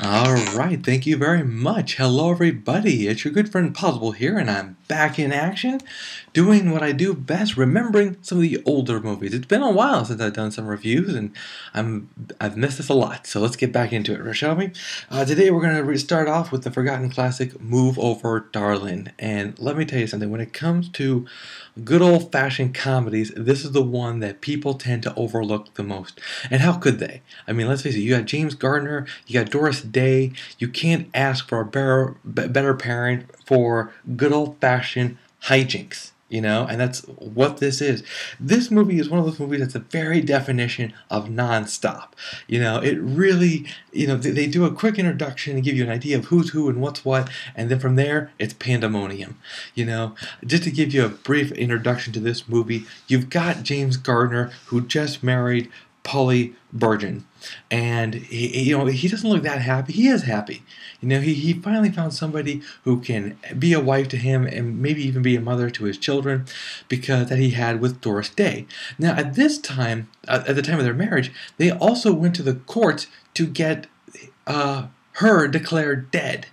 Alright, thank you very much. Hello everybody, it's your good friend Pozzible here, and I'm back in action, doing what I do best, remembering some of the older movies. It's been a while since I've done some reviews, and I've missed this a lot, so let's get back into it, shall we? Today we're going to start off with the forgotten classic, Move Over Darling, and let me tell you something, when it comes to good old-fashioned comedies, this is the one that people tend to overlook the most. And how could they? I mean, let's face it, you got James Garner, you got Doris Day. You can't ask for a better parent for good old-fashioned hijinks, you know? And that's what this is. This movie is one of those movies that's the very definition of non-stop. You know, it really, they do a quick introduction and give you an idea of who's who and what's what, and then from there, it's pandemonium. You know, just to give you a brief introduction to this movie, you've got James Garner, who just married Polly Burton, and he doesn't look that happy. He is happy. You know, he finally found somebody who can be a wife to him and maybe even be a mother to his children, because that he had with Doris Day. Now, at this time, at the time of their marriage, they also went to the courts to get her declared dead.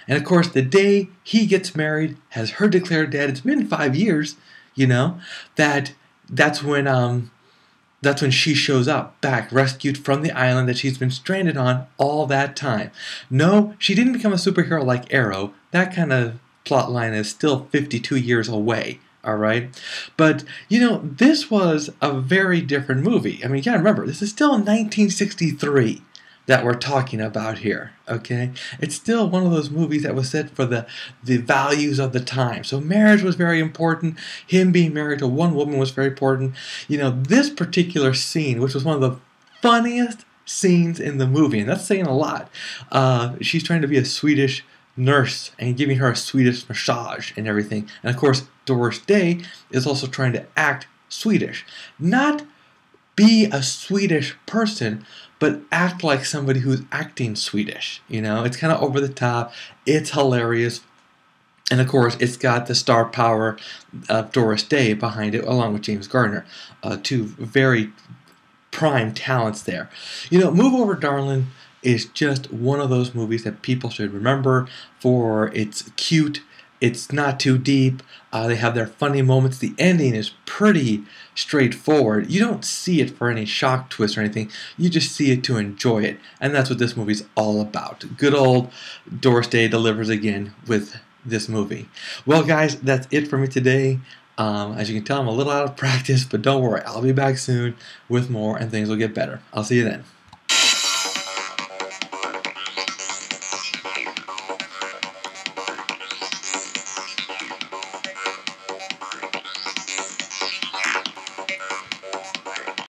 And of course, the day he gets married, has her declared dead. It's been 5 years. You know, that's when she shows up, back, rescued from the island that she's been stranded on all that time. No, she didn't become a superhero like Arrow. That kind of plot line is still 52 years away, alright? But, this was a very different movie. I mean, you gotta remember, this is still 1963 that we're talking about here, okay? It's still one of those movies that was set for the values of the time. So marriage was very important. Him being married to one woman was very important. This particular scene, which was one of the funniest scenes in the movie, and that's saying a lot. She's trying to be a Swedish nurse and giving her a Swedish massage and everything. And of course, Doris Day is also trying to act Swedish. Not be a Swedish person, but act like somebody who's acting Swedish. It's kind of over the top. It's hilarious. And of course, it's got the star power of Doris Day behind it, along with James Garner. Two very prime talents there. Move Over Darling is just one of those movies that people should remember for its cute. It's not too deep. They have their funny moments. The ending is pretty straightforward. You don't see it for any shock twist or anything. You just see it to enjoy it. And that's what this movie's all about. Good old Doris Day delivers again with this movie. Well, guys, that's it for me today. As you can tell, I'm a little out of practice, but don't worry. I'll be back soon with more, and things will get better. I'll see you then.